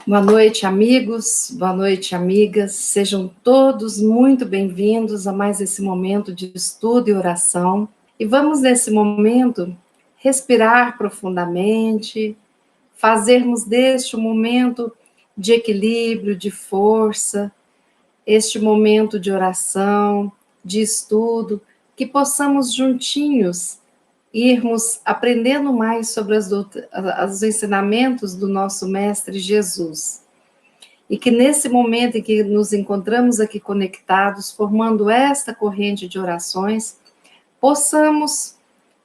Boa noite, amigos, boa noite, amigas. Sejam todos muito bem-vindos a mais esse momento de estudo e oração. E vamos, nesse momento, respirar profundamente, fazermos deste um momento de equilíbrio, de força, este momento de oração, de estudo, que possamos juntinhos irmos aprendendo mais sobre os ensinamentos do nosso Mestre Jesus. E que nesse momento em que nos encontramos aqui conectados, formando esta corrente de orações, possamos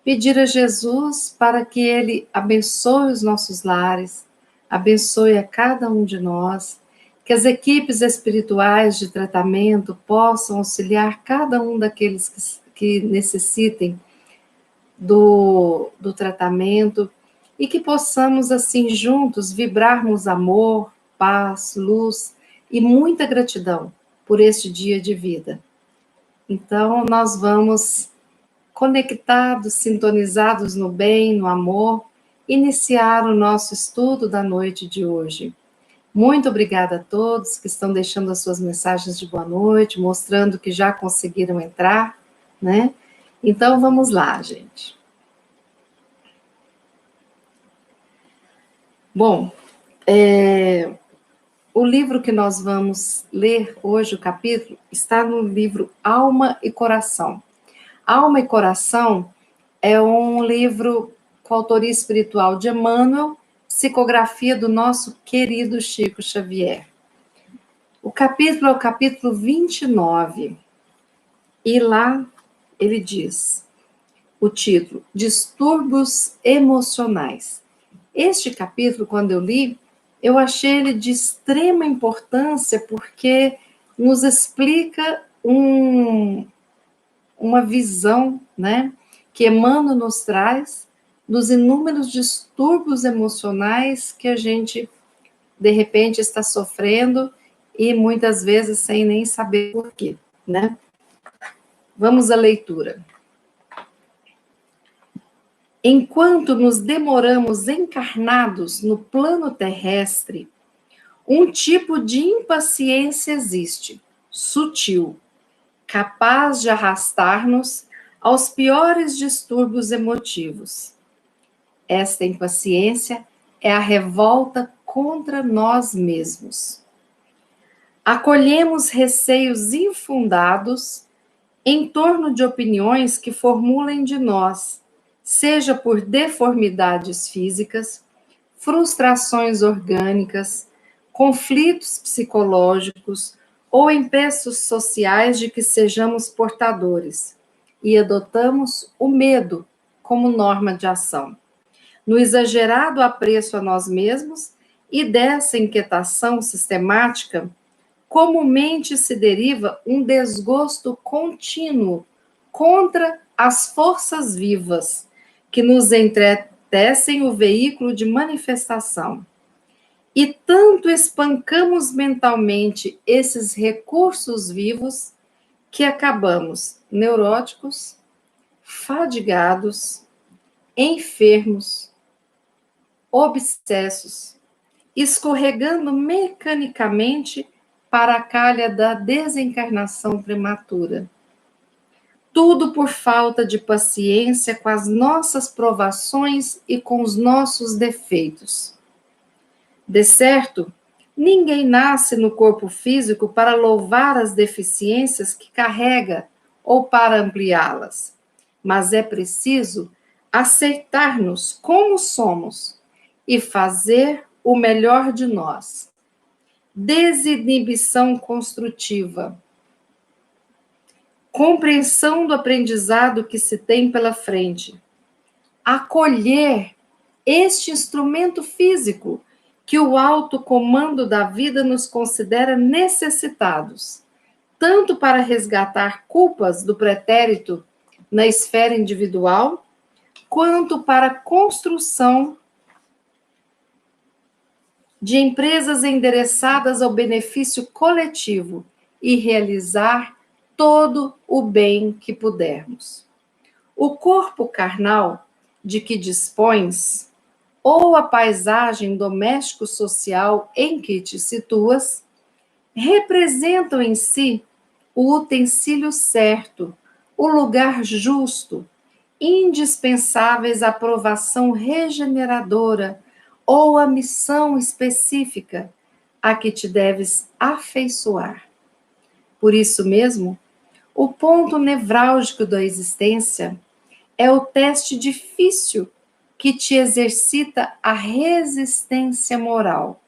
pedir a Jesus para que Ele abençoe os nossos lares, abençoe a cada um de nós, que as equipes espirituais de tratamento possam auxiliar cada um daqueles que necessitem do tratamento, e que possamos, assim, juntos, vibrarmos amor, paz, luz e muita gratidão por este dia de vida. Então, nós vamos, conectados, sintonizados no bem, no amor, iniciar o nosso estudo da noite de hoje. Muito obrigada a todos que estão deixando as suas mensagens de boa noite, mostrando que já conseguiram entrar, né? Então, vamos lá, gente. Bom, o livro que nós vamos ler hoje, o capítulo, está no livro Alma e Coração. Alma e Coração é um livro com autoria espiritual de Emmanuel, psicografia do nosso querido Chico Xavier. O capítulo é o capítulo 29, e lá ele diz, o título, Distúrbios Emocionais. Este capítulo, quando eu li, eu achei ele de extrema importância, porque nos explica uma visão, né, que Emmanuel nos traz dos inúmeros distúrbios emocionais que a gente, de repente, está sofrendo e muitas vezes sem nem saber por quê, né? Vamos à leitura. Enquanto nos demoramos encarnados no plano terrestre, um tipo de impaciência existe, sutil, capaz de arrastar-nos aos piores distúrbios emotivos. Esta impaciência é a revolta contra nós mesmos. Acolhemos receios infundados em torno de opiniões que formulem de nós, seja por deformidades físicas, frustrações orgânicas, conflitos psicológicos ou empeços sociais de que sejamos portadores, e adotamos o medo como norma de ação. No exagerado apreço a nós mesmos e dessa inquietação sistemática, comumente se deriva um desgosto contínuo contra as forças vivas que nos entretecem o veículo de manifestação. E tanto espancamos mentalmente esses recursos vivos que acabamos neuróticos, fadigados, enfermos, obsessos, escorregando mecanicamente para a calha da desencarnação prematura. Tudo por falta de paciência com as nossas provações e com os nossos defeitos. De certo, ninguém nasce no corpo físico para louvar as deficiências que carrega ou para ampliá-las, mas é preciso aceitar-nos como somos e fazer o melhor de nós. Desinibição construtiva. Compreensão do aprendizado que se tem pela frente. Acolher este instrumento físico que o alto comando da vida nos considera necessitados, tanto para resgatar culpas do pretérito na esfera individual, quanto para a construção de empresas endereçadas ao benefício coletivo e realizar todo o bem que pudermos. O corpo carnal de que dispões ou a paisagem doméstico-social em que te situas, representam em si o utensílio certo, o lugar justo, indispensáveis à provação regeneradora ou à missão específica a que te deves afeiçoar. Por isso mesmo, o ponto nevrálgico da existência é o teste difícil que te exercita a resistência moral,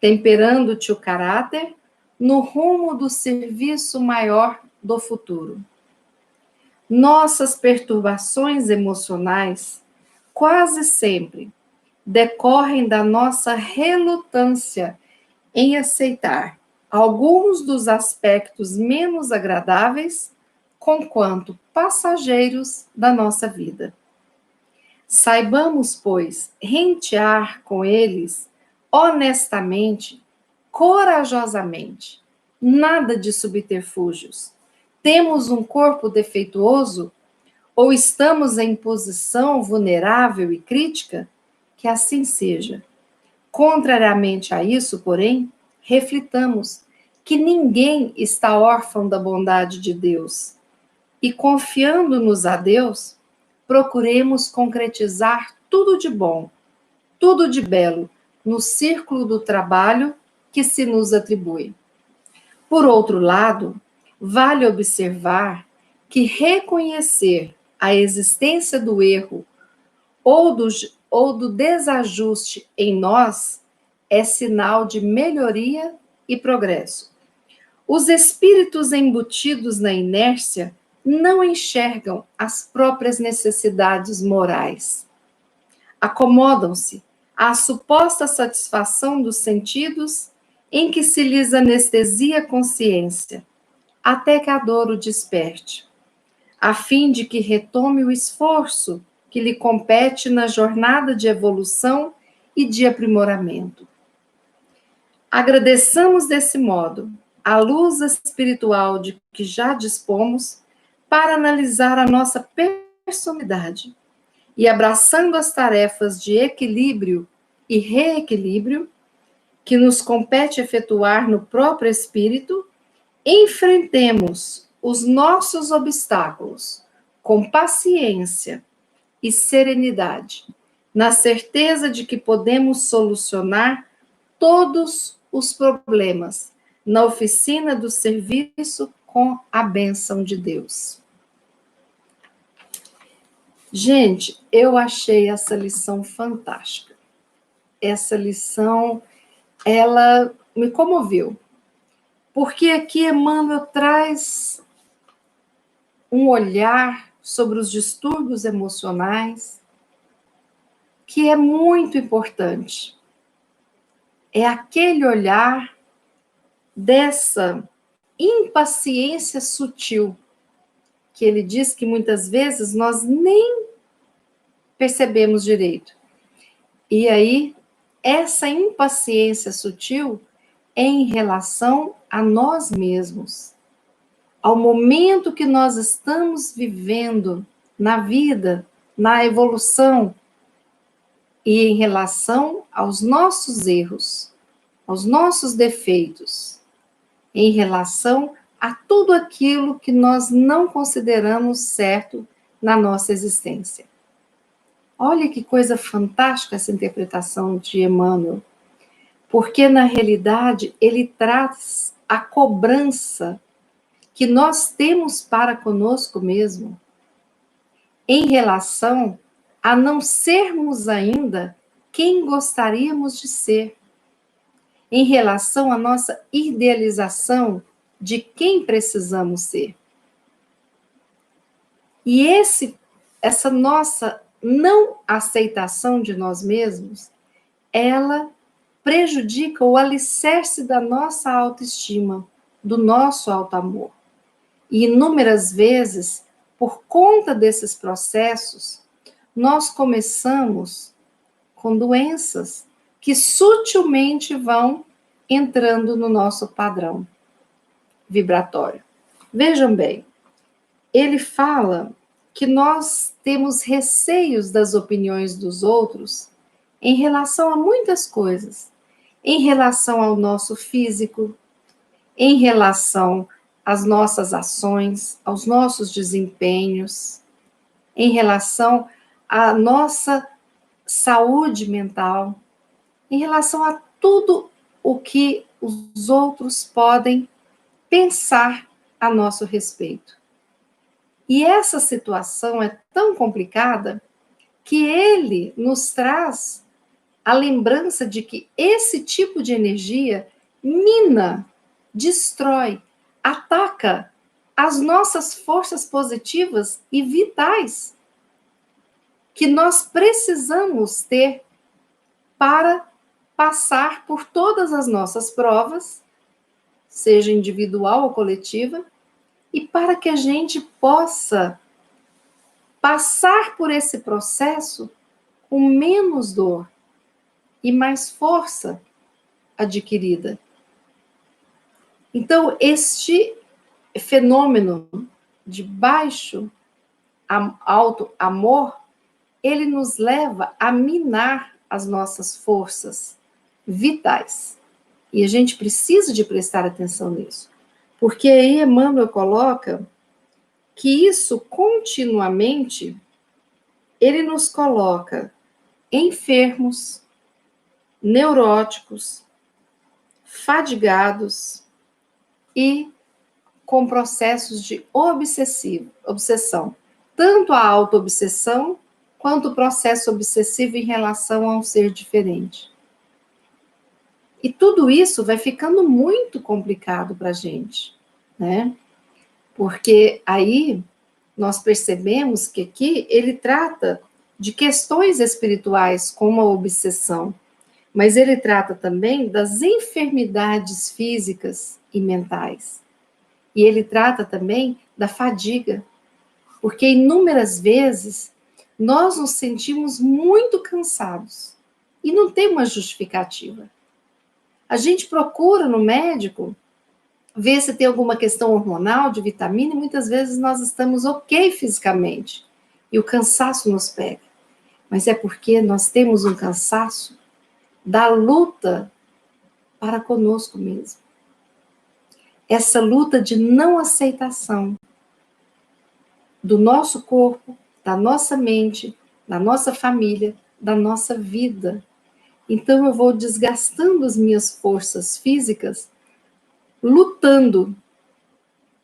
temperando-te o caráter no rumo do serviço maior do futuro. Nossas perturbações emocionais quase sempre decorrem da nossa relutância em aceitar alguns dos aspectos menos agradáveis conquanto passageiros da nossa vida. Saibamos, pois, rentear com eles honestamente, corajosamente, nada de subterfúgios. Temos um corpo defeituoso ou estamos em posição vulnerável e crítica? Que assim seja. Contrariamente a isso, porém, reflitamos que ninguém está órfão da bondade de Deus e, confiando-nos a Deus, procuremos concretizar tudo de bom, tudo de belo, no círculo do trabalho que se nos atribui. Por outro lado, vale observar que reconhecer a existência do erro ou do desajuste em nós é sinal de melhoria e progresso. Os espíritos embutidos na inércia não enxergam as próprias necessidades morais. Acomodam-se à suposta satisfação dos sentidos em que se lhes anestesia a consciência, até que a dor o desperte, a fim de que retome o esforço que lhe compete na jornada de evolução e de aprimoramento. Agradeçamos desse modo a luz espiritual de que já dispomos para analisar a nossa personalidade e, abraçando as tarefas de equilíbrio e reequilíbrio que nos compete efetuar no próprio espírito, enfrentemos os nossos obstáculos com paciência e serenidade, na certeza de que podemos solucionar todos os problemas na oficina do serviço com a bênção de Deus. Gente, eu achei essa lição fantástica. Essa lição, ela me comoveu, porque aqui Emmanuel traz um olhar sobre os distúrbios emocionais que é muito importante. É aquele olhar dessa impaciência sutil, que ele diz que muitas vezes nós nem percebemos direito. E aí, essa impaciência sutil é em relação a nós mesmos, ao momento que nós estamos vivendo na vida, na evolução, e em relação aos nossos erros, aos nossos defeitos, em relação a tudo aquilo que nós não consideramos certo na nossa existência. Olha que coisa fantástica essa interpretação de Emmanuel, porque na realidade ele traz a cobrança que nós temos para conosco mesmo, em relação a não sermos ainda quem gostaríamos de ser, em relação à nossa idealização de quem precisamos ser. E essa nossa não aceitação de nós mesmos, ela prejudica o alicerce da nossa autoestima, do nosso auto-amor. E inúmeras vezes, por conta desses processos, nós começamos com doenças que sutilmente vão entrando no nosso padrão vibratório. Vejam bem, ele fala que nós temos receios das opiniões dos outros em relação a muitas coisas, em relação ao nosso físico, em relação às nossas ações, aos nossos desempenhos, em relação à nossa saúde mental, em relação a tudo o que os outros podem pensar a nosso respeito. E essa situação é tão complicada que ele nos traz a lembrança de que esse tipo de energia mina, destrói, ataca as nossas forças positivas e vitais que nós precisamos ter para passar por todas as nossas provas, seja individual ou coletiva, e para que a gente possa passar por esse processo com menos dor e mais força adquirida. Então, este fenômeno de baixo alto amor, ele nos leva a minar as nossas forças vitais. E a gente precisa de prestar atenção nisso. Porque aí Emmanuel coloca que isso continuamente ele nos coloca enfermos, neuróticos, fadigados e com processos de obsessão. Tanto a auto-obsessão quanto o processo obsessivo em relação a um ser diferente. E tudo isso vai ficando muito complicado para a gente, né? Porque aí nós percebemos que aqui ele trata de questões espirituais como a obsessão, mas ele trata também das enfermidades físicas e mentais. E ele trata também da fadiga, porque inúmeras vezes nós nos sentimos muito cansados e não tem uma justificativa. A gente procura no médico ver se tem alguma questão hormonal, de vitamina, e muitas vezes nós estamos ok fisicamente, e o cansaço nos pega. Mas é porque nós temos um cansaço da luta para conosco mesmo. Essa luta de não aceitação do nosso corpo, da nossa mente, da nossa família, da nossa vida. Então eu vou desgastando as minhas forças físicas, lutando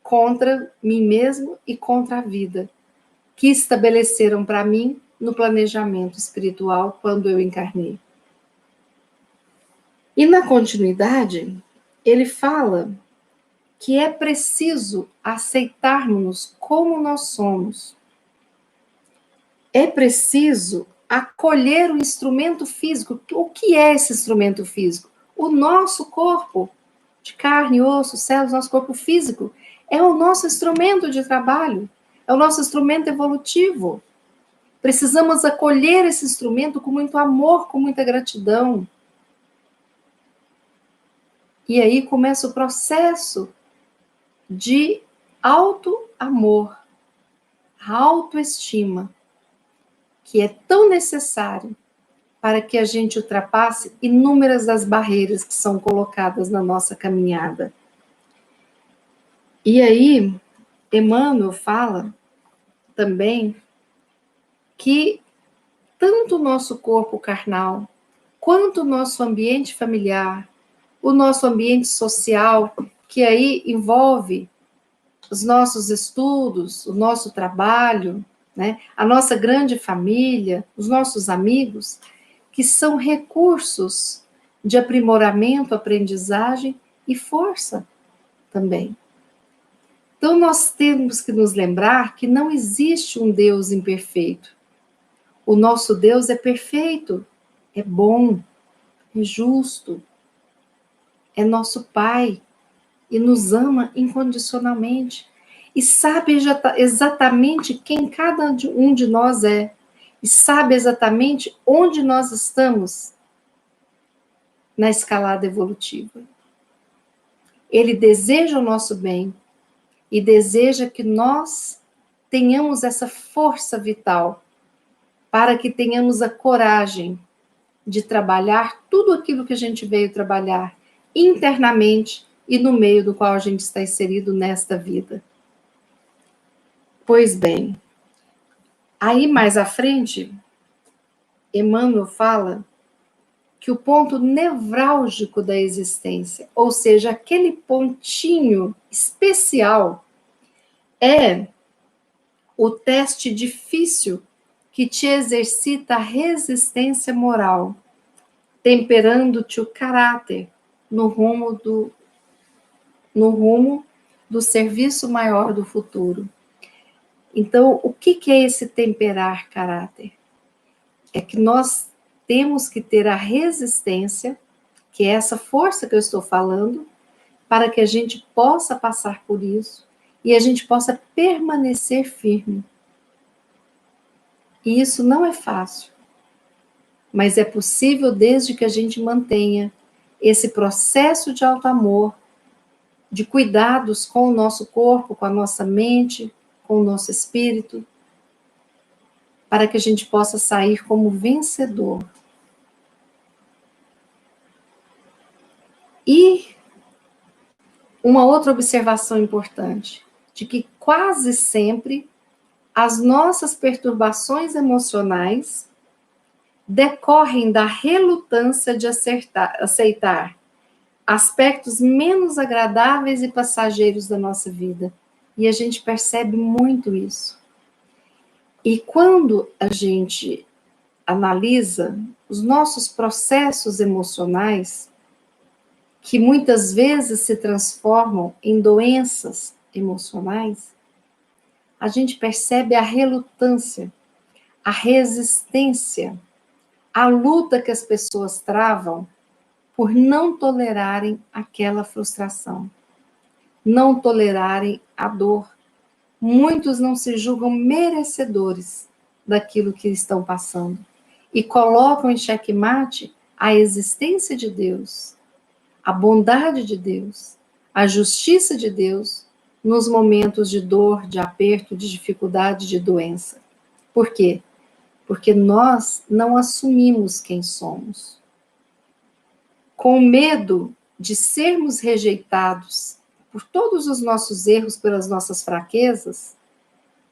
contra mim mesmo e contra a vida, que estabeleceram para mim no planejamento espiritual quando eu encarnei. E na continuidade, ele fala que é preciso aceitarmos como nós somos. É preciso acolher o instrumento físico. O que é esse instrumento físico? O nosso corpo, de carne, osso, células, nosso corpo físico, é o nosso instrumento de trabalho, é o nosso instrumento evolutivo. Precisamos acolher esse instrumento com muito amor, com muita gratidão. E aí começa o processo de auto-amor, autoestima, que é tão necessário para que a gente ultrapasse inúmeras das barreiras que são colocadas na nossa caminhada. E aí, Emmanuel fala também que tanto o nosso corpo carnal, quanto o nosso ambiente familiar, o nosso ambiente social, que aí envolve os nossos estudos, o nosso trabalho, né, a nossa grande família, os nossos amigos, que são recursos de aprimoramento, aprendizagem e força também. Então, nós temos que nos lembrar que não existe um Deus imperfeito. O nosso Deus é perfeito, é bom, é justo, é nosso Pai e nos ama incondicionalmente e sabe exatamente quem cada um de nós é e sabe exatamente onde nós estamos na escalada evolutiva. Ele deseja o nosso bem e deseja que nós tenhamos essa força vital para que tenhamos a coragem de trabalhar tudo aquilo que a gente veio trabalhar internamente e no meio do qual a gente está inserido nesta vida. Pois bem, aí mais à frente, Emmanuel fala que o ponto nevrálgico da existência, ou seja, aquele pontinho especial, é o teste difícil que te exercita a resistência moral, temperando-te o caráter no rumo do serviço maior do futuro. Então, o que é esse temperar caráter? É que nós temos que ter a resistência, que é essa força que eu estou falando, para que a gente possa passar por isso e a gente possa permanecer firme. E isso não é fácil, mas é possível desde que a gente mantenha esse processo de alto amor, de cuidados com o nosso corpo, com a nossa mente, com o nosso espírito, para que a gente possa sair como vencedor. E uma outra observação importante, de que quase sempre as nossas perturbações emocionais decorrem da relutância de aceitar aspectos menos agradáveis e passageiros da nossa vida. E a gente percebe muito isso. E quando a gente analisa os nossos processos emocionais, que muitas vezes se transformam em doenças emocionais, a gente percebe a relutância, a resistência, a luta que as pessoas travam por não tolerarem aquela frustração, não tolerarem a dor. Muitos não se julgam merecedores daquilo que estão passando e colocam em xeque-mate a existência de Deus, a bondade de Deus, a justiça de Deus nos momentos de dor, de aperto, de dificuldade, de doença. Por quê? Porque nós não assumimos quem somos. Com medo de sermos rejeitados por todos os nossos erros, pelas nossas fraquezas,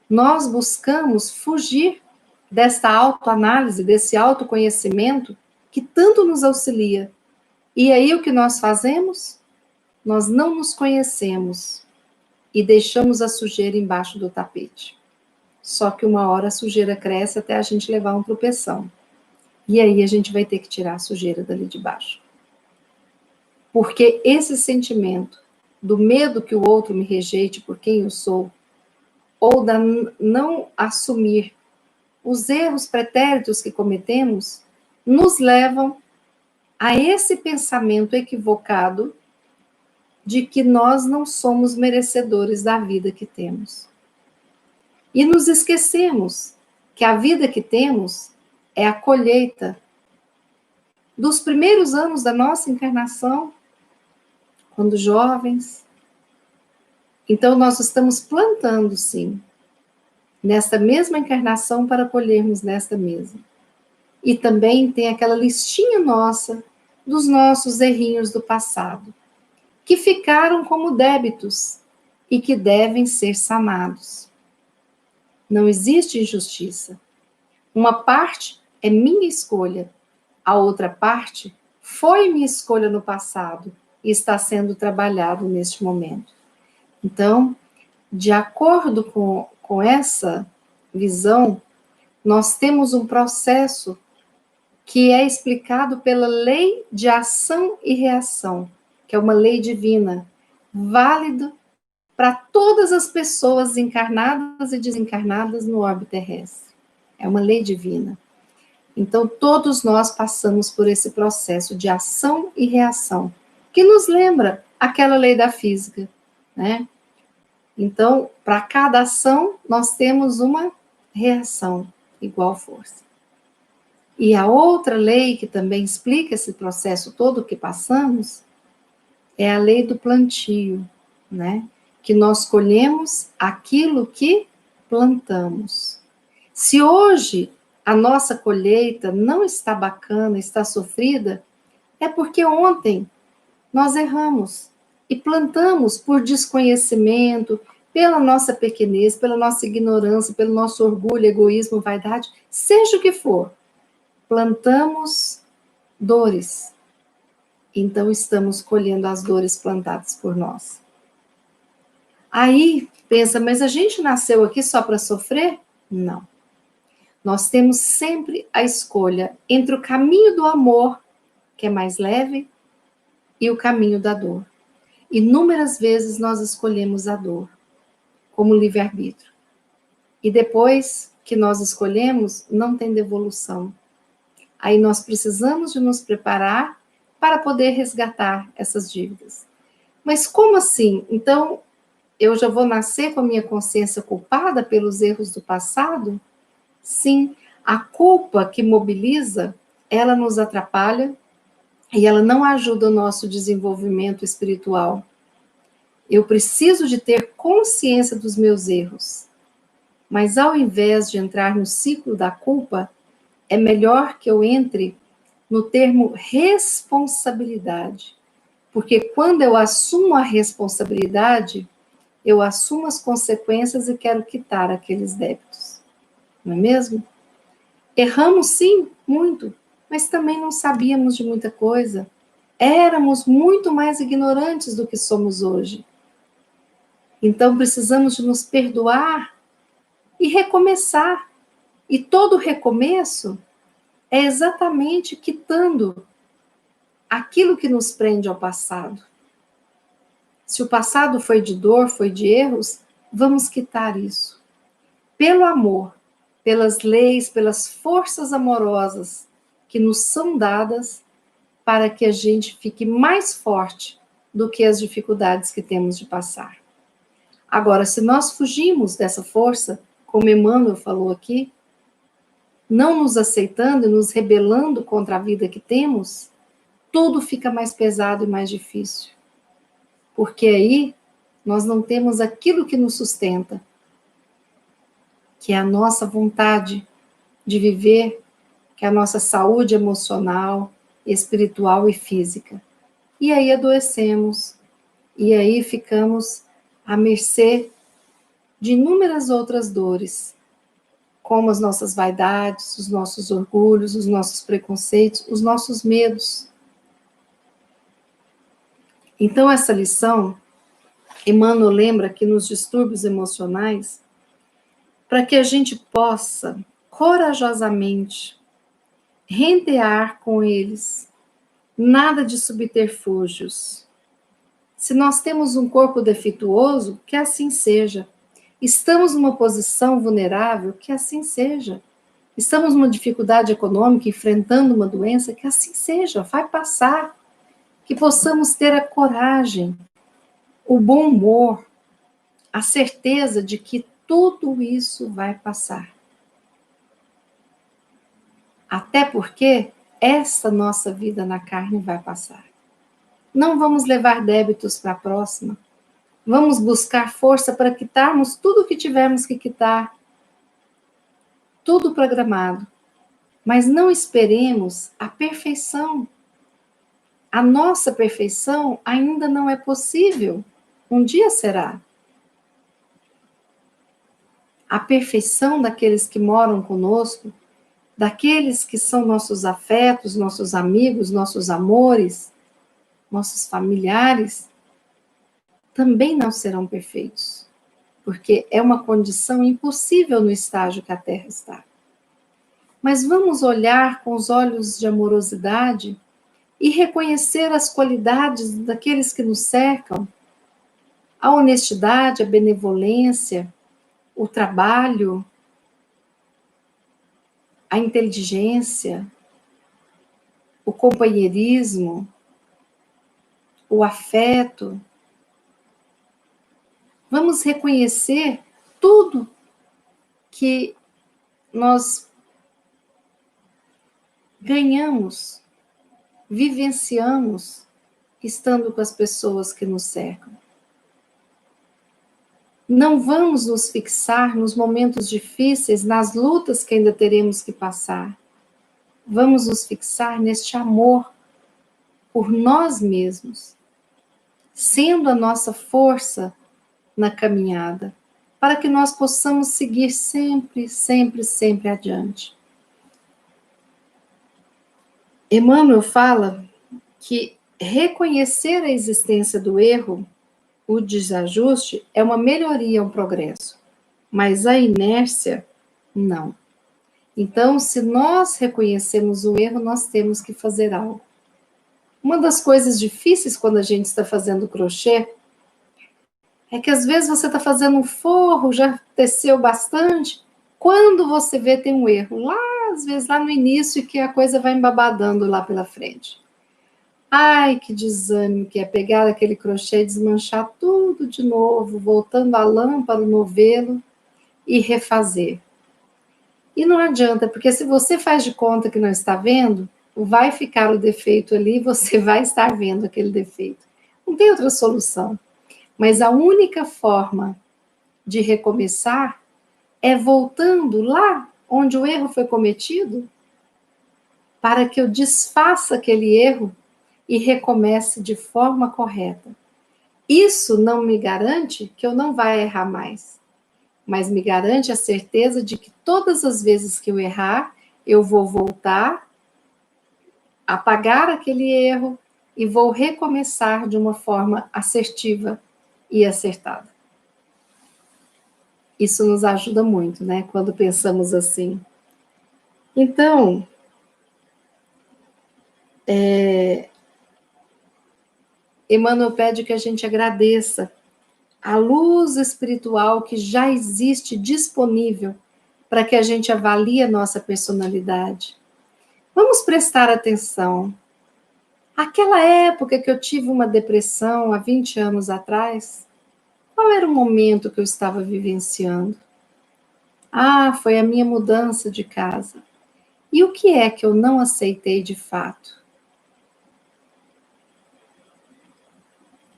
nós buscamos fugir desta autoanálise, desse autoconhecimento que tanto nos auxilia. E aí o que nós fazemos? Nós não nos conhecemos e deixamos a sujeira embaixo do tapete. Só que uma hora a sujeira cresce até a gente levar um tropeção. E aí a gente vai ter que tirar a sujeira dali de baixo. Porque esse sentimento do medo que o outro me rejeite por quem eu sou, ou da não assumir os erros pretéritos que cometemos, nos levam a esse pensamento equivocado de que nós não somos merecedores da vida que temos. E nos esquecemos que a vida que temos é a colheita dos primeiros anos da nossa encarnação, quando jovens. Então, nós estamos plantando, sim, nesta mesma encarnação para colhermos nesta mesma. E também tem aquela listinha nossa dos nossos errinhos do passado, que ficaram como débitos e que devem ser sanados. Não existe injustiça. Uma parte é minha escolha, a outra parte foi minha escolha no passado e está sendo trabalhado neste momento. Então, de acordo com essa visão, nós temos um processo que é explicado pela lei de ação e reação, que é uma lei divina, válido para todas as pessoas encarnadas e desencarnadas no orbe terrestre. É uma lei divina. Então, todos nós passamos por esse processo de ação e reação, que nos lembra aquela lei da física, né? Então, para cada ação, nós temos uma reação, igual força. E a outra lei que também explica esse processo todo que passamos é a lei do plantio, né? Que nós colhemos aquilo que plantamos. Se hoje a nossa colheita não está bacana, está sofrida, é porque ontem nós erramos e plantamos por desconhecimento, pela nossa pequenez, pela nossa ignorância, pelo nosso orgulho, egoísmo, vaidade, seja o que for, plantamos dores. Então estamos colhendo as dores plantadas por nós. Aí pensa, mas a gente nasceu aqui só para sofrer? Não. Nós temos sempre a escolha entre o caminho do amor, que é mais leve, e o caminho da dor. Inúmeras vezes nós escolhemos a dor, como livre-arbítrio. E depois que nós escolhemos, não tem devolução. Aí nós precisamos de nos preparar para poder resgatar essas dívidas. Mas como assim? Então, eu já vou nascer com a minha consciência culpada pelos erros do passado? Sim, a culpa que mobiliza, ela nos atrapalha e ela não ajuda o nosso desenvolvimento espiritual. Eu preciso de ter consciência dos meus erros. Mas ao invés de entrar no ciclo da culpa, é melhor que eu entre no termo responsabilidade. Porque quando eu assumo a responsabilidade, eu assumo as consequências e quero quitar aqueles débitos. Não é mesmo? Erramos sim, muito, mas também não sabíamos de muita coisa. Éramos muito mais ignorantes do que somos hoje. Então precisamos de nos perdoar e recomeçar. E todo recomeço é exatamente quitando aquilo que nos prende ao passado. Se o passado foi de dor, foi de erros, vamos quitar isso. Pelo amor, pelas leis, pelas forças amorosas que nos são dadas para que a gente fique mais forte do que as dificuldades que temos de passar. Agora, se nós fugimos dessa força, como Emmanuel falou aqui, não nos aceitando e nos rebelando contra a vida que temos, tudo fica mais pesado e mais difícil. Porque aí nós não temos aquilo que nos sustenta, que é a nossa vontade de viver, que é a nossa saúde emocional, espiritual e física. E aí adoecemos, e aí ficamos à mercê de inúmeras outras dores, como as nossas vaidades, os nossos orgulhos, os nossos preconceitos, os nossos medos. Então, essa lição, Emmanuel lembra que nos distúrbios emocionais, para que a gente possa corajosamente rentear com eles, nada de subterfúgios. Se nós temos um corpo defeituoso, que assim seja. Estamos numa posição vulnerável, que assim seja. Estamos numa dificuldade econômica, enfrentando uma doença, que assim seja, vai passar. Que possamos ter a coragem, o bom humor, a certeza de que tudo isso vai passar. Até porque essa nossa vida na carne vai passar. Não vamos levar débitos para a próxima. Vamos buscar força para quitarmos tudo o que tivermos que quitar. Tudo programado. Mas não esperemos a perfeição. A nossa perfeição ainda não é possível. Um dia será. A perfeição daqueles que moram conosco, daqueles que são nossos afetos, nossos amigos, nossos amores, nossos familiares, também não serão perfeitos, porque é uma condição impossível no estágio que a Terra está. Mas vamos olhar com os olhos de amorosidade e reconhecer as qualidades daqueles que nos cercam, a honestidade, a benevolência, o trabalho, a inteligência, o companheirismo, o afeto. Vamos reconhecer tudo que nós ganhamos, vivenciamos, estando com as pessoas que nos cercam. Não vamos nos fixar nos momentos difíceis, nas lutas que ainda teremos que passar. Vamos nos fixar neste amor por nós mesmos, sendo a nossa força na caminhada, para que nós possamos seguir sempre, sempre, sempre adiante. Emmanuel fala que reconhecer a existência do erro, o desajuste, é uma melhoria, um progresso, mas a inércia, não. Então, se nós reconhecemos o erro, nós temos que fazer algo. Uma das coisas difíceis quando a gente está fazendo crochê é que às vezes você está fazendo um forro, já teceu bastante, quando você vê tem um erro, lá, às vezes lá no início, que a coisa vai embabadando lá pela frente. Ai, que desânimo que é pegar aquele crochê e desmanchar tudo de novo, voltando a lã para o novelo e refazer. E não adianta, porque se você faz de conta que não está vendo, vai ficar o defeito ali, você vai estar vendo aquele defeito. Não tem outra solução. Mas a única forma de recomeçar é voltando lá onde o erro foi cometido, para que eu desfaça aquele erro e recomece de forma correta. Isso não me garante que eu não vai errar mais, mas me garante a certeza de que todas as vezes que eu errar, eu vou voltar, apagar aquele erro e vou recomeçar de uma forma assertiva e acertada. Isso nos ajuda muito, né, quando pensamos assim. Então, Emmanuel pede que a gente agradeça a luz espiritual que já existe disponível para que a gente avalie a nossa personalidade. Vamos prestar atenção. Aquela época que eu tive uma depressão há 20 anos atrás, qual era o momento que eu estava vivenciando? Ah, foi a minha mudança de casa. E o que é que eu não aceitei de fato?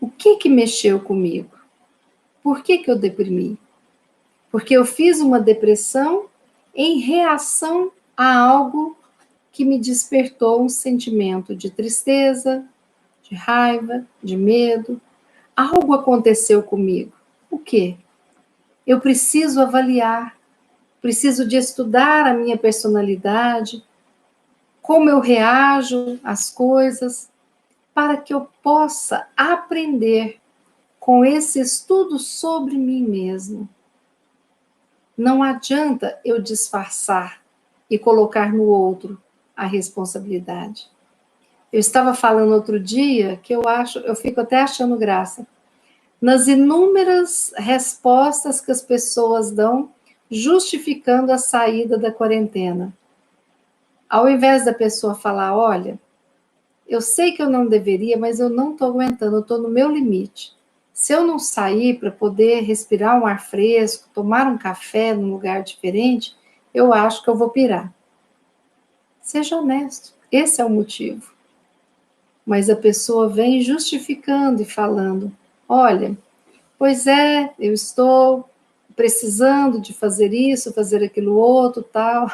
O que mexeu comigo? Por que eu deprimi? Porque eu fiz uma depressão em reação a algo que me despertou um sentimento de tristeza, de raiva, de medo. Algo aconteceu comigo. O quê? Eu preciso avaliar, preciso de estudar a minha personalidade, como eu reajo às coisas, para que eu possa aprender com esse estudo sobre mim mesmo. Não adianta eu disfarçar e colocar no outro a responsabilidade. Eu estava falando outro dia que eu fico até achando graça, nas inúmeras respostas que as pessoas dão justificando a saída da quarentena. Ao invés da pessoa falar, olha, eu sei que eu não deveria, mas eu não estou aguentando, eu estou no meu limite. Se eu não sair para poder respirar um ar fresco, tomar um café num lugar diferente, eu acho que eu vou pirar. Seja honesto, esse é o motivo. Mas a pessoa vem justificando e falando, olha, pois é, eu estou precisando de fazer isso, fazer aquilo outro, tal.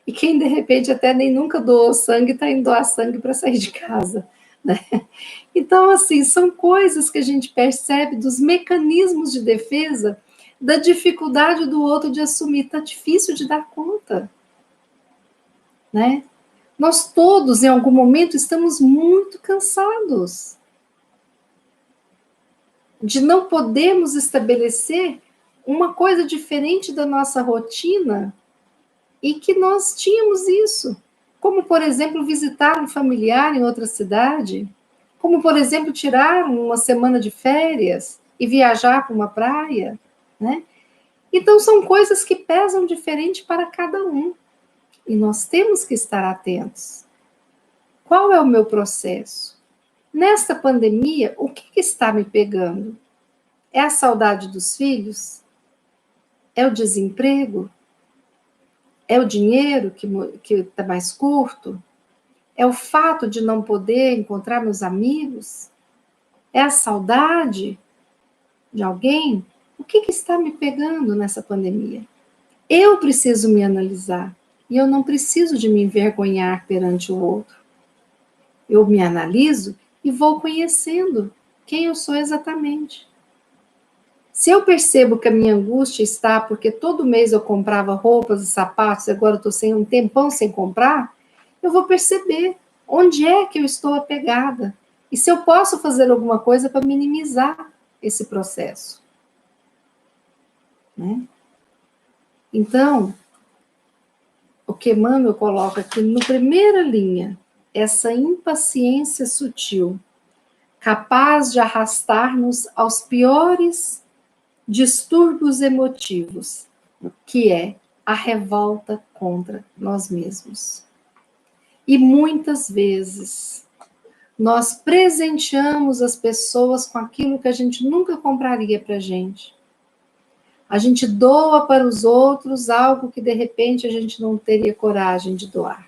E quem, de repente, até nem nunca doou sangue, está indo doar sangue para sair de casa, né? Então, assim, são coisas que a gente percebe dos mecanismos de defesa, da dificuldade do outro de assumir. Está difícil de dar conta, né? Nós todos, em algum momento, estamos muito cansados de não podermos estabelecer uma coisa diferente da nossa rotina e que nós tínhamos isso. Como, por exemplo, visitar um familiar em outra cidade, como, por exemplo, tirar uma semana de férias e viajar para uma praia, né? Então, são coisas que pesam diferente para cada um. E nós temos que estar atentos. Qual é o meu processo? Nesta pandemia, o que está me pegando? É a saudade dos filhos? É o desemprego? É o dinheiro que está mais curto? É o fato de não poder encontrar meus amigos? É a saudade de alguém? O que está me pegando nessa pandemia? Eu preciso me analisar. E eu não preciso de me envergonhar perante o outro. Eu me analiso e vou conhecendo quem eu sou exatamente. Se eu percebo que a minha angústia está porque todo mês eu comprava roupas e sapatos e agora eu estou sem um tempão sem comprar, eu vou perceber onde é que eu estou apegada e se eu posso fazer alguma coisa para minimizar esse processo. Né? Então, o que Emmanuel coloca aqui na primeira linha, essa impaciência sutil, capaz de arrastar-nos aos piores distúrbios emotivos, que é a revolta contra nós mesmos. E muitas vezes nós presenteamos as pessoas com aquilo que a gente nunca compraria para a gente. A gente doa para os outros algo que de repente a gente não teria coragem de doar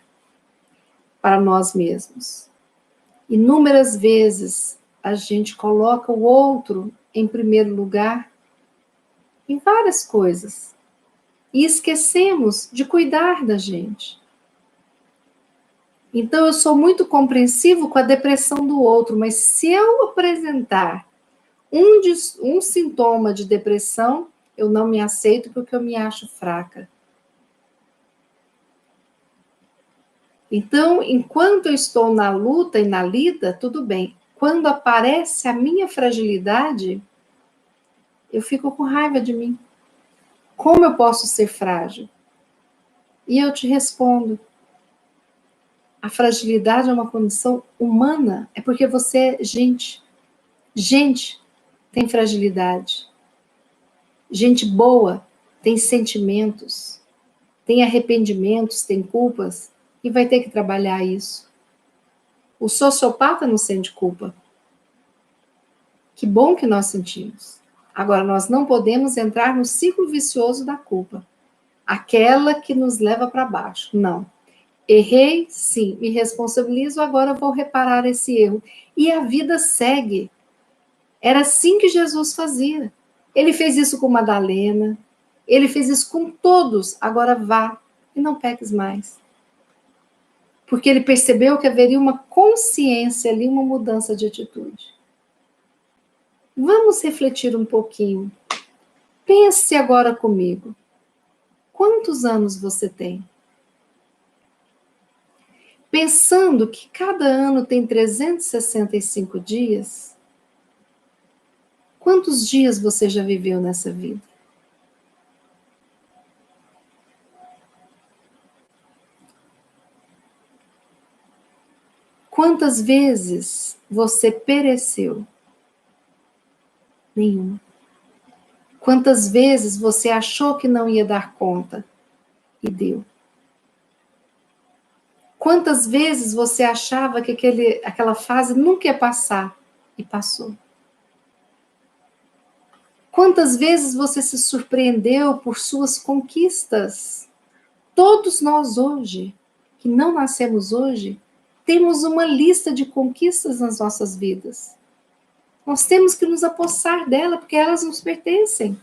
para nós mesmos. Inúmeras vezes a gente coloca o outro em primeiro lugar em várias coisas e esquecemos de cuidar da gente. Então eu sou muito compreensivo com a depressão do outro, mas se eu apresentar um sintoma de depressão, eu não me aceito porque eu me acho fraca. Então, enquanto eu estou na luta e na lida, tudo bem. Quando aparece a minha fragilidade, eu fico com raiva de mim. Como eu posso ser frágil? E eu te respondo, a fragilidade é uma condição humana, é porque você é gente. Gente tem fragilidade. Gente boa tem sentimentos, tem arrependimentos, tem culpas, e vai ter que trabalhar isso. O sociopata não sente culpa. Que bom que nós sentimos. Agora, nós não podemos entrar no ciclo vicioso da culpa. Aquela que nos leva para baixo. Não. Errei, sim, me responsabilizo, agora vou reparar esse erro. E a vida segue. Era assim que Jesus fazia. Ele fez isso com Madalena, ele fez isso com todos. Agora vá e não peques mais. Porque ele percebeu que haveria uma consciência ali, uma mudança de atitude. Vamos refletir um pouquinho. Pense agora comigo. Quantos anos você tem? Pensando que cada ano tem 365 dias, quantos dias você já viveu nessa vida? Quantas vezes você pereceu? Nenhuma. Quantas vezes você achou que não ia dar conta e deu? Quantas vezes você achava que aquela fase nunca ia passar e passou? Quantas vezes você se surpreendeu por suas conquistas? Todos nós hoje, que não nascemos hoje, temos uma lista de conquistas nas nossas vidas. Nós temos que nos apossar dela, porque elas nos pertencem.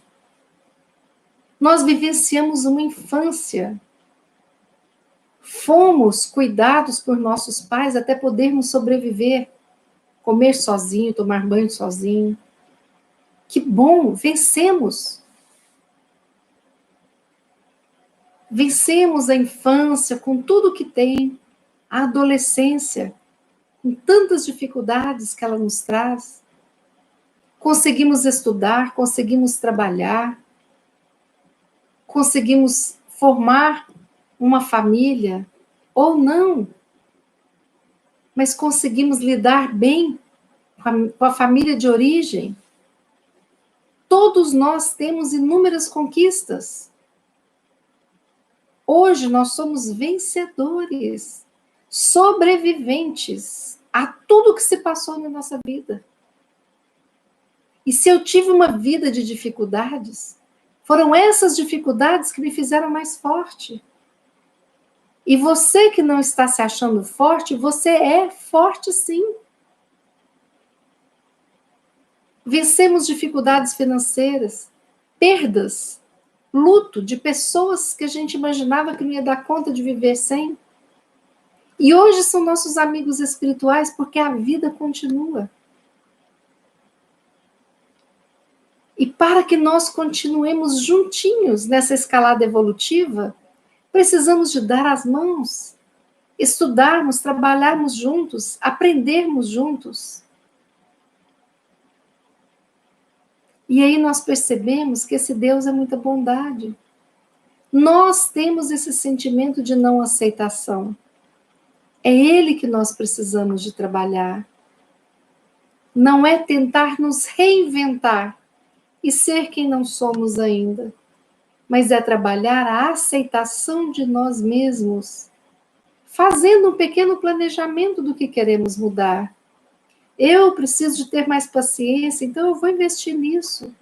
Nós vivenciamos uma infância. Fomos cuidados por nossos pais até podermos sobreviver. Comer sozinho, tomar banho sozinho. Que bom, vencemos. Vencemos a infância com tudo que tem, a adolescência, com tantas dificuldades que ela nos traz. Conseguimos estudar, conseguimos trabalhar, conseguimos formar uma família, ou não, mas conseguimos lidar bem com a família de origem. Todos nós temos inúmeras conquistas. Hoje nós somos vencedores, sobreviventes a tudo que se passou na nossa vida. E se eu tive uma vida de dificuldades, foram essas dificuldades que me fizeram mais forte. E você que não está se achando forte, você é forte sim. Vencemos dificuldades financeiras, perdas, luto de pessoas que a gente imaginava que não ia dar conta de viver sem. E hoje são nossos amigos espirituais porque a vida continua. E para que nós continuemos juntinhos nessa escalada evolutiva, precisamos de dar as mãos, estudarmos, trabalharmos juntos, aprendermos juntos. E aí nós percebemos que esse Deus é muita bondade. Nós temos esse sentimento de não aceitação. É Ele que nós precisamos de trabalhar. Não é tentar nos reinventar e ser quem não somos ainda, mas é trabalhar a aceitação de nós mesmos, fazendo um pequeno planejamento do que queremos mudar. Eu preciso de ter mais paciência, então eu vou investir nisso.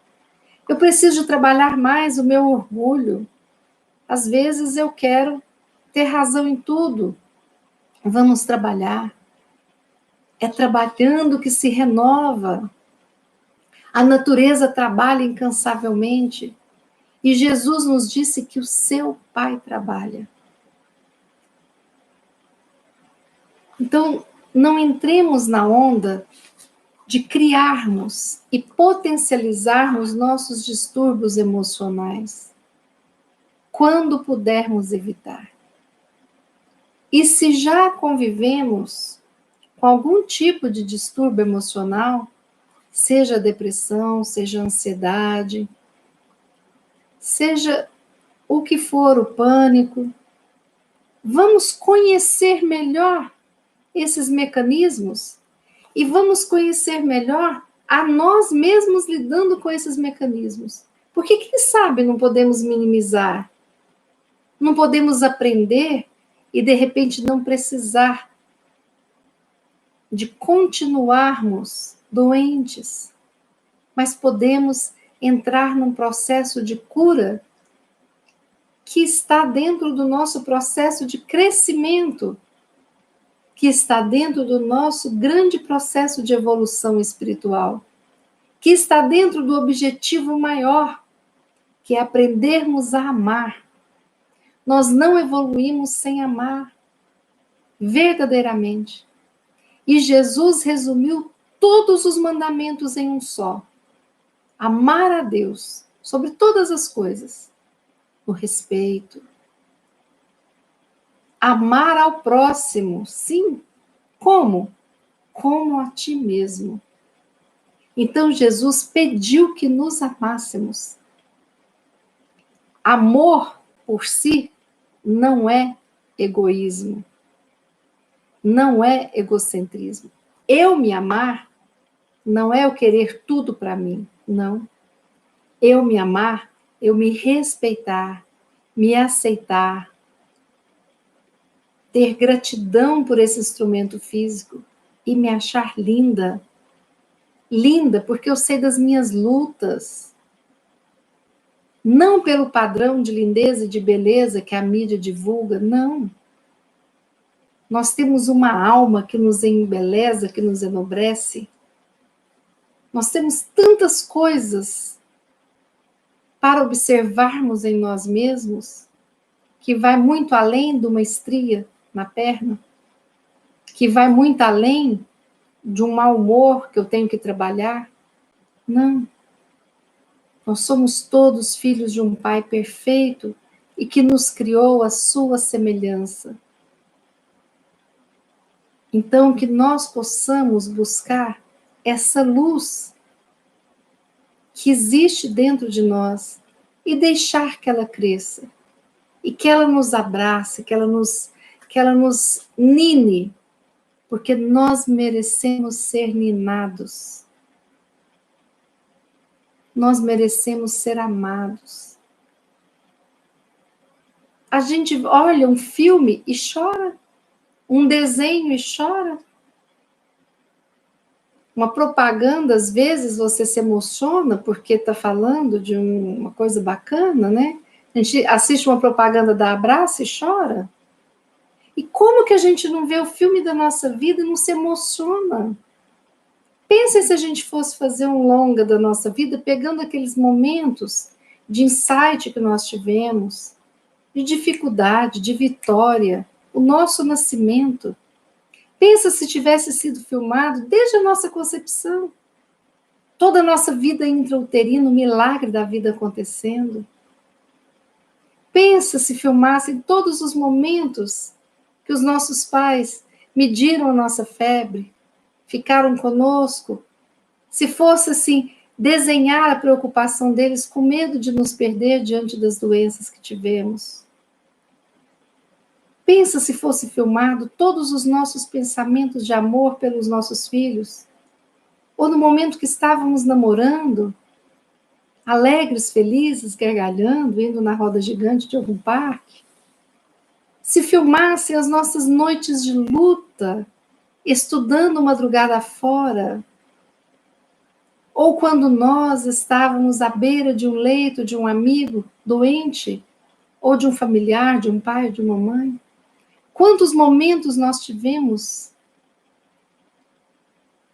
Eu preciso de trabalhar mais o meu orgulho. Às vezes eu quero ter razão em tudo. Vamos trabalhar. É trabalhando que se renova. A natureza trabalha incansavelmente. E Jesus nos disse que o seu Pai trabalha. Então, não entremos na onda de criarmos e potencializarmos nossos distúrbios emocionais, quando pudermos evitar. E se já convivemos com algum tipo de distúrbio emocional, seja depressão, seja ansiedade, seja o que for, o pânico, vamos conhecer melhor esses mecanismos e vamos conhecer melhor a nós mesmos lidando com esses mecanismos. Porque, quem sabe, não podemos minimizar, não podemos aprender e, de repente, não precisar de continuarmos doentes, mas podemos entrar num processo de cura que está dentro do nosso processo de crescimento, que está dentro do nosso grande processo de evolução espiritual, que está dentro do objetivo maior, que é aprendermos a amar. Nós não evoluímos sem amar, verdadeiramente. E Jesus resumiu todos os mandamentos em um só. Amar a Deus sobre todas as coisas, o respeito. Amar ao próximo, sim. Como? Como a ti mesmo. Então Jesus pediu que nos amássemos. Amor por si não é egoísmo, não é egocentrismo. Eu me amar não é eu querer tudo para mim, não. Eu me amar, eu me respeitar, me aceitar, ter gratidão por esse instrumento físico e me achar linda. Linda porque eu sei das minhas lutas. Não pelo padrão de lindeza e de beleza que a mídia divulga, não. Nós temos uma alma que nos embeleza, que nos enobrece. Nós temos tantas coisas para observarmos em nós mesmos, que vai muito além de uma estria na perna, que vai muito além de um mau humor que eu tenho que trabalhar. Não. Nós somos todos filhos de um Pai perfeito e que nos criou à sua semelhança. Então, que nós possamos buscar essa luz que existe dentro de nós e deixar que ela cresça. E que ela nos abrace, que ela nos nine, porque nós merecemos ser ninados. Nós merecemos ser amados. A gente olha um filme e chora, um desenho e chora. Uma propaganda, às vezes, você se emociona porque está falando de uma coisa bacana, né? A gente assiste uma propaganda da Abraço e chora. E como que a gente não vê o filme da nossa vida e não se emociona? Pensa se a gente fosse fazer um longa da nossa vida, pegando aqueles momentos de insight que nós tivemos, de dificuldade, de vitória, o nosso nascimento. Pensa se tivesse sido filmado desde a nossa concepção. Toda a nossa vida intrauterina, o milagre da vida acontecendo. Pensa se filmassem todos os momentos que os nossos pais mediram a nossa febre, ficaram conosco. Se fosse assim, desenhar a preocupação deles com medo de nos perder diante das doenças que tivemos. Pensa se fosse filmado todos os nossos pensamentos de amor pelos nossos filhos, ou no momento que estávamos namorando, alegres, felizes, gargalhando, indo na roda gigante de algum parque. Se filmassem as nossas noites de luta, estudando madrugada fora, ou quando nós estávamos à beira de um leito de um amigo doente, ou de um familiar, de um pai, de uma mãe. Quantos momentos nós tivemos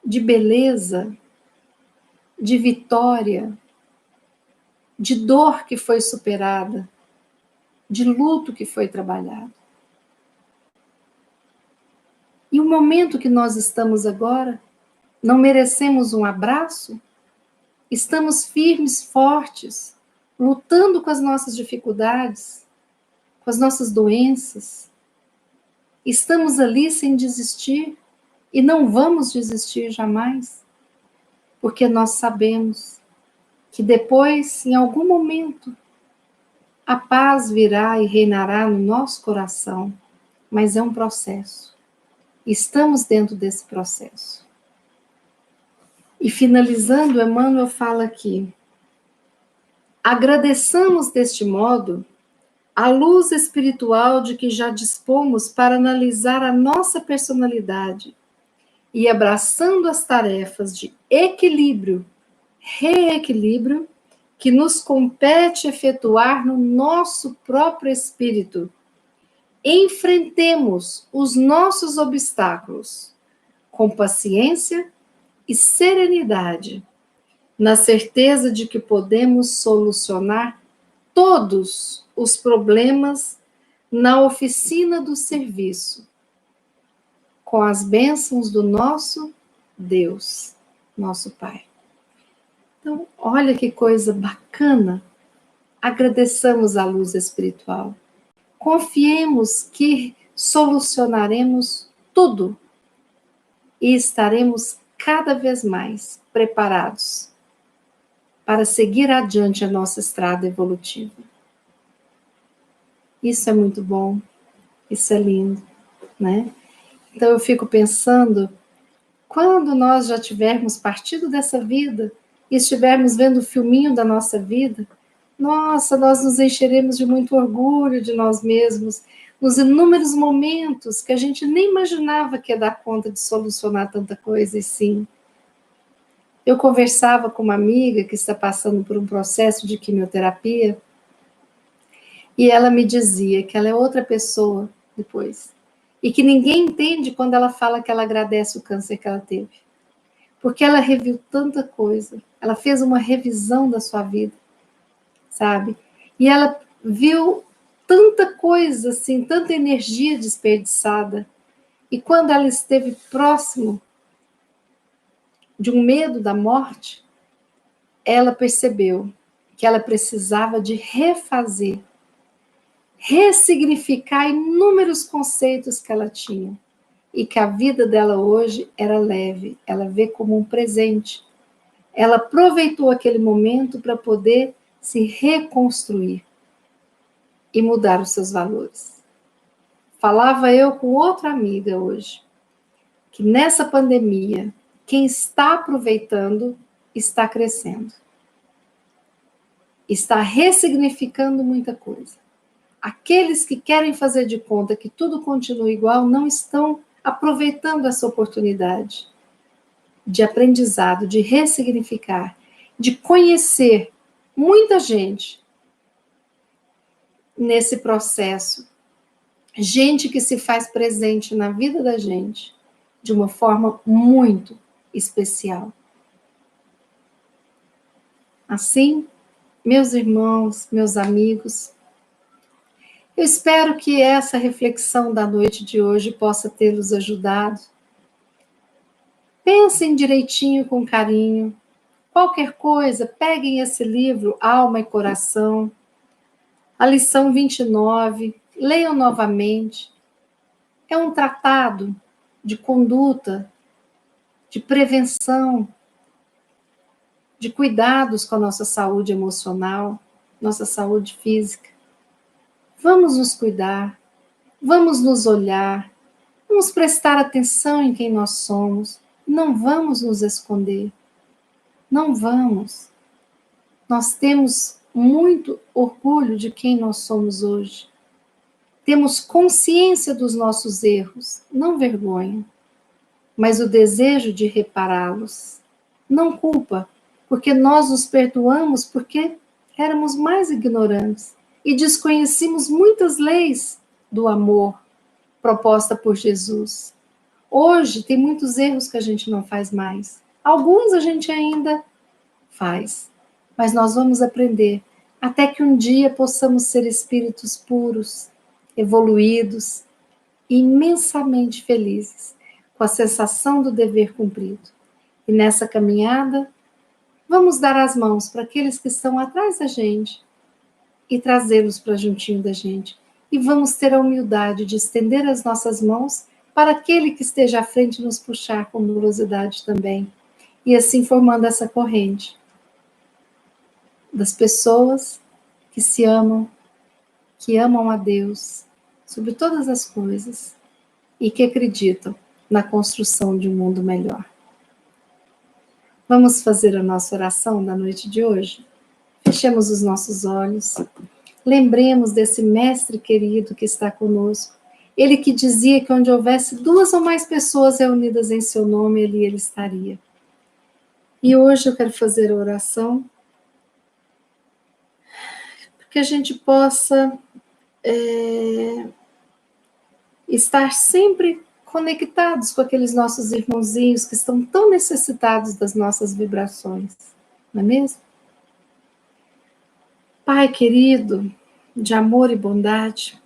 de beleza, de vitória, de dor que foi superada, de luto que foi trabalhado. E o momento que nós estamos agora, não merecemos um abraço? Estamos firmes, fortes, lutando com as nossas dificuldades, com as nossas doenças. Estamos ali sem desistir e não vamos desistir jamais, porque nós sabemos que depois, em algum momento, a paz virá e reinará no nosso coração, mas é um processo. Estamos dentro desse processo. E finalizando, Emmanuel fala aqui: agradeçamos deste modo a luz espiritual de que já dispomos para analisar a nossa personalidade e, abraçando as tarefas de equilíbrio, reequilíbrio, que nos compete efetuar no nosso próprio espírito, enfrentemos os nossos obstáculos com paciência e serenidade, na certeza de que podemos solucionar todos os problemas na oficina do serviço, com as bênçãos do nosso Deus, nosso Pai. Então, olha que coisa bacana. Agradeçamos a luz espiritual. Confiemos que solucionaremos tudo e estaremos cada vez mais preparados para seguir adiante a nossa estrada evolutiva. Isso é muito bom, isso é lindo, né? Então eu fico pensando, quando nós já tivermos partido dessa vida e estivermos vendo o filminho da nossa vida, nossa, nós nos encheremos de muito orgulho de nós mesmos, nos inúmeros momentos que a gente nem imaginava que ia dar conta de solucionar tanta coisa, e sim. Eu conversava com uma amiga que está passando por um processo de quimioterapia, e ela me dizia que ela é outra pessoa depois, e que ninguém entende quando ela fala que ela agradece o câncer que ela teve, porque ela reviu tanta coisa, ela fez uma revisão da sua vida, sabe? E ela viu tanta coisa, assim, tanta energia desperdiçada, e quando ela esteve próximo de um medo da morte, ela percebeu que ela precisava de refazer, ressignificar inúmeros conceitos que ela tinha, e que a vida dela hoje era leve, ela vê como um presente. Ela aproveitou aquele momento para poder se reconstruir e mudar os seus valores. Falava eu com outra amiga hoje, que nessa pandemia, quem está aproveitando está crescendo. Está ressignificando muita coisa. Aqueles que querem fazer de conta que tudo continua igual não estão aproveitando essa oportunidade de aprendizado, de ressignificar, de conhecer muita gente nesse processo. Gente que se faz presente na vida da gente de uma forma muito especial. Assim, meus irmãos, meus amigos, eu espero que essa reflexão da noite de hoje possa tê-los ajudado. Pensem direitinho, com carinho. Qualquer coisa, peguem esse livro, Alma e Coração, a lição 29, leiam novamente. É um tratado de conduta, de prevenção, de cuidados com a nossa saúde emocional, nossa saúde física. Vamos nos cuidar, vamos nos olhar, vamos prestar atenção em quem nós somos, não vamos nos esconder, não vamos. Nós temos muito orgulho de quem nós somos hoje. Temos consciência dos nossos erros, não vergonha, mas o desejo de repará-los. Não culpa, porque nós nos perdoamos porque éramos mais ignorantes e desconhecíamos muitas leis do amor proposta por Jesus. Hoje tem muitos erros que a gente não faz mais. Alguns a gente ainda faz, mas nós vamos aprender até que um dia possamos ser espíritos puros, evoluídos e imensamente felizes, com a sensação do dever cumprido. E nessa caminhada, vamos dar as mãos para aqueles que estão atrás da gente e trazê-los para juntinho da gente. E vamos ter a humildade de estender as nossas mãos para aquele que esteja à frente nos puxar com amorosidade também. E assim formando essa corrente das pessoas que se amam, que amam a Deus sobre todas as coisas e que acreditam na construção de um mundo melhor. Vamos fazer a nossa oração da noite de hoje? Fechemos os nossos olhos. Lembremos desse mestre querido que está conosco. Ele que dizia que onde houvesse 2 ou mais pessoas reunidas em seu nome, ele estaria. E hoje eu quero fazer a oração para que a gente possa estar sempre conectados com aqueles nossos irmãozinhos que estão tão necessitados das nossas vibrações, não é mesmo? Pai querido, de amor e bondade,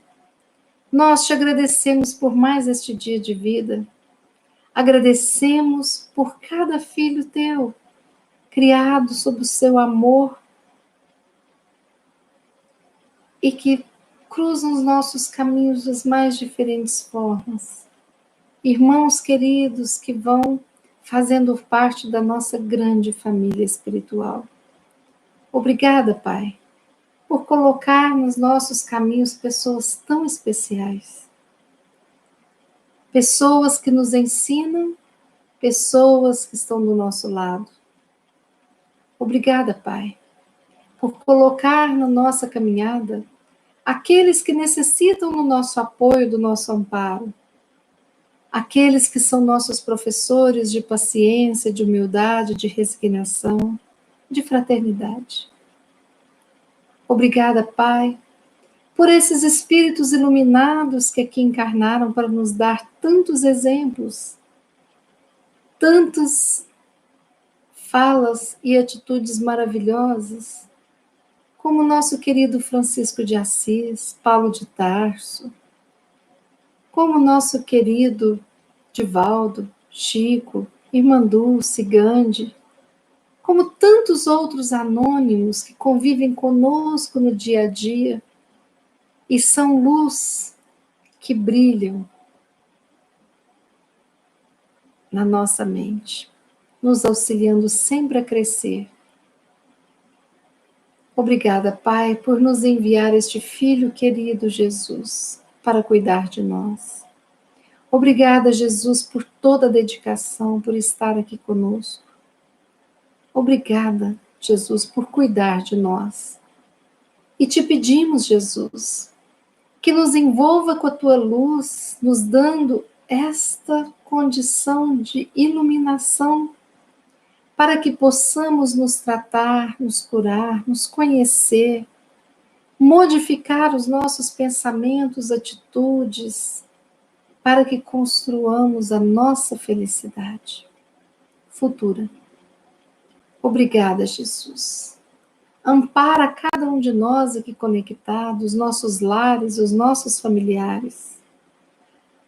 nós te agradecemos por mais este dia de vida, agradecemos por cada filho teu, criado sob o seu amor e que cruzam os nossos caminhos das mais diferentes formas. Irmãos queridos que vão fazendo parte da nossa grande família espiritual. Obrigada, Pai, por colocar nos nossos caminhos pessoas tão especiais. Pessoas que nos ensinam, pessoas que estão do nosso lado. Obrigada, Pai, por colocar na nossa caminhada aqueles que necessitam do nosso apoio, do nosso amparo. Aqueles que são nossos professores de paciência, de humildade, de resignação, de fraternidade. Obrigada, Pai, por esses espíritos iluminados que aqui encarnaram para nos dar tantos exemplos, tantas falas e atitudes maravilhosas, como o nosso querido Francisco de Assis, Paulo de Tarso, como o nosso querido Divaldo, Chico, Irmã Dulce, Gandhi, como tantos outros anônimos que convivem conosco no dia a dia e são luz que brilham na nossa mente, nos auxiliando sempre a crescer. Obrigada, Pai, por nos enviar este Filho querido Jesus para cuidar de nós. Obrigada, Jesus, por toda a dedicação, por estar aqui conosco. Obrigada, Jesus, por cuidar de nós. E te pedimos, Jesus, que nos envolva com a tua luz, nos dando esta condição de iluminação, para que possamos nos tratar, nos curar, nos conhecer, modificar os nossos pensamentos, atitudes, para que construamos a nossa felicidade futura. Obrigada, Jesus. Ampara cada um de nós aqui conectados, os nossos lares, os nossos familiares.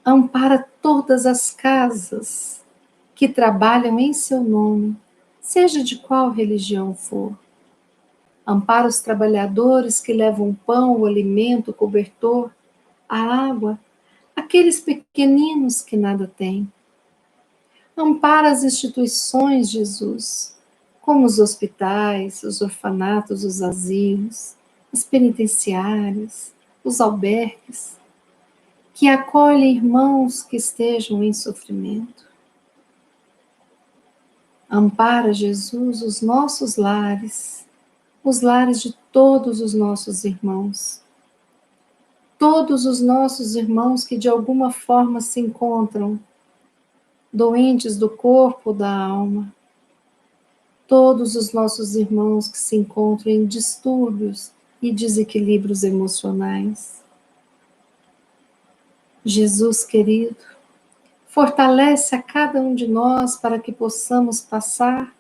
Ampara todas as casas que trabalham em seu nome, seja de qual religião for. Ampara os trabalhadores que levam o pão, o alimento, o cobertor, a água, aqueles pequeninos que nada têm. Ampara as instituições, Jesus, como os hospitais, os orfanatos, os asilos, as penitenciárias, os albergues, que acolhem irmãos que estejam em sofrimento. Ampara, Jesus, os nossos lares, os lares de todos os nossos irmãos. Todos os nossos irmãos que de alguma forma se encontram doentes do corpo ou da alma. Todos os nossos irmãos que se encontram em distúrbios e desequilíbrios emocionais. Jesus querido, fortalece a cada um de nós para que possamos passar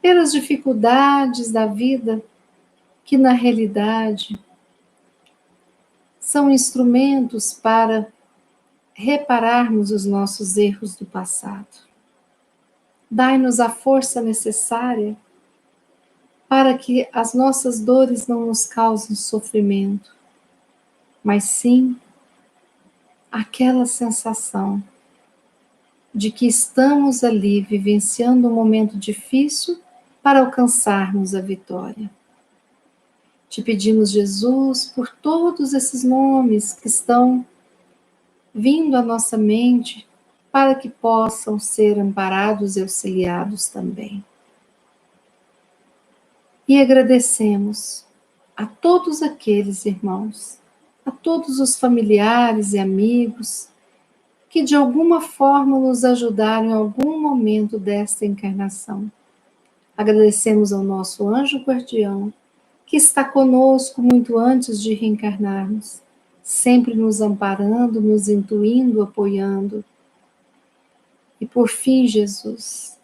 pelas dificuldades da vida, que na realidade são instrumentos para repararmos os nossos erros do passado. Dai-nos a força necessária para que as nossas dores não nos causem sofrimento, mas sim aquela sensação de que estamos ali vivenciando um momento difícil para alcançarmos a vitória. Te pedimos, Jesus, por todos esses nomes que estão vindo à nossa mente, para que possam ser amparados e auxiliados também. E agradecemos a todos aqueles irmãos, a todos os familiares e amigos que de alguma forma nos ajudaram em algum momento desta encarnação. Agradecemos ao nosso anjo guardião, que está conosco muito antes de reencarnarmos, sempre nos amparando, nos intuindo, apoiando. E por fim, Jesus,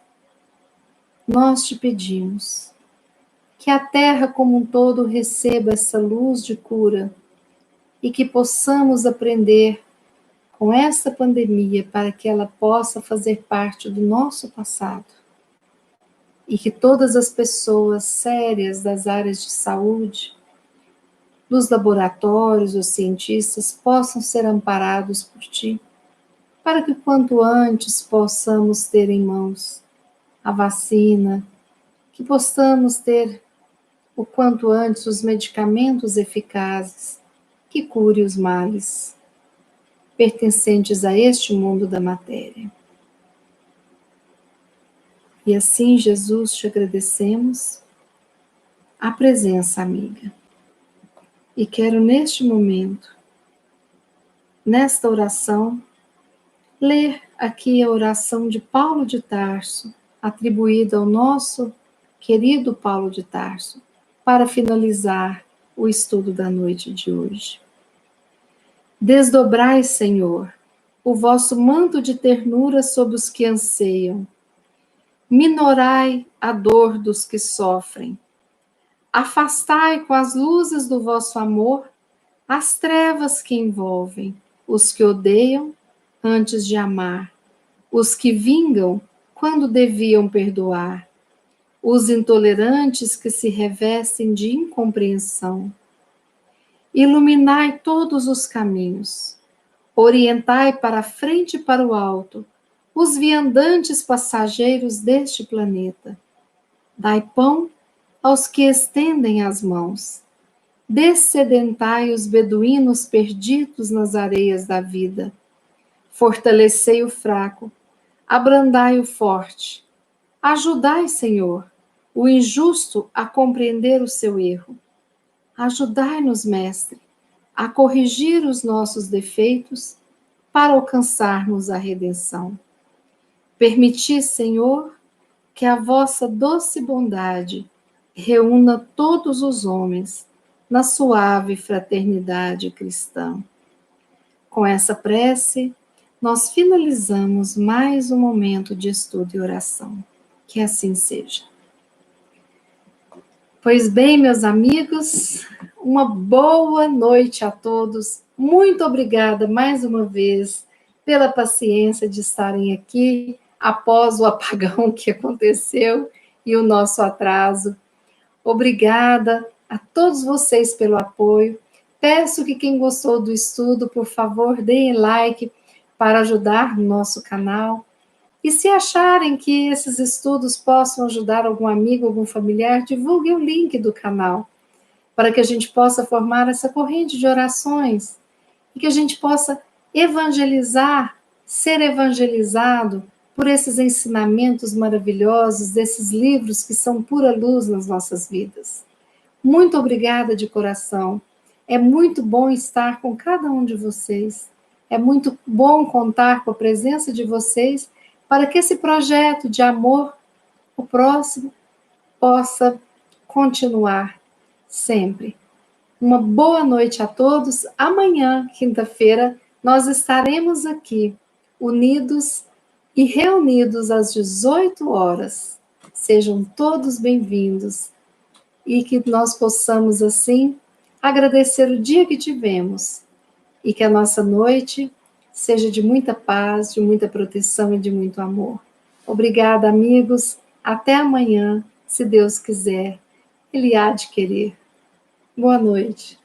nós te pedimos que a Terra como um todo receba essa luz de cura e que possamos aprender com esta pandemia para que ela possa fazer parte do nosso passado e que todas as pessoas sérias das áreas de saúde, dos laboratórios, os cientistas, possam ser amparados por ti, para que quanto antes possamos ter em mãos a vacina, que possamos ter o quanto antes os medicamentos eficazes que curem os males pertencentes a este mundo da matéria. E assim, Jesus, te agradecemos a presença amiga. E quero neste momento, nesta oração, ler aqui a oração de Paulo de Tarso, atribuída ao nosso querido Paulo de Tarso, para finalizar o estudo da noite de hoje. Desdobrai, Senhor, o vosso manto de ternura sobre os que anseiam. Minorai a dor dos que sofrem. Afastai com as luzes do vosso amor as trevas que envolvem os que odeiam antes de amar, os que vingam quando deviam perdoar, os intolerantes que se revestem de incompreensão. Iluminai todos os caminhos, orientai para a frente e para o alto os viandantes passageiros deste planeta. Dai pão aos que estendem as mãos, dessedentai os beduínos perdidos nas areias da vida, fortalecei o fraco, abrandai o forte, ajudai, Senhor, o injusto a compreender o seu erro. Ajudai-nos, Mestre, a corrigir os nossos defeitos para alcançarmos a redenção. Permiti, Senhor, que a vossa doce bondade reúna todos os homens na suave fraternidade cristã. Com essa prece, nós finalizamos mais um momento de estudo e oração. Que assim seja. Pois bem, meus amigos, uma boa noite a todos. Muito obrigada mais uma vez pela paciência de estarem aqui após o apagão que aconteceu e o nosso atraso. Obrigada a todos vocês pelo apoio. Peço que quem gostou do estudo, por favor, deem like para ajudar no nosso canal. E se acharem que esses estudos possam ajudar algum amigo, algum familiar, divulguem o link do canal, para que a gente possa formar essa corrente de orações e que a gente possa evangelizar, ser evangelizado por esses ensinamentos maravilhosos, desses livros que são pura luz nas nossas vidas. Muito obrigada de coração. É muito bom estar com cada um de vocês. É muito bom contar com a presença de vocês para que esse projeto de amor ao próximo possa continuar sempre. Uma boa noite a todos. Amanhã, quinta-feira, nós estaremos aqui, unidos e reunidos às 18 horas. Sejam todos bem-vindos e que nós possamos, assim, agradecer o dia que tivemos e que a nossa noite seja de muita paz, de muita proteção e de muito amor. Obrigada, amigos. Até amanhã, se Deus quiser. Ele há de querer. Boa noite.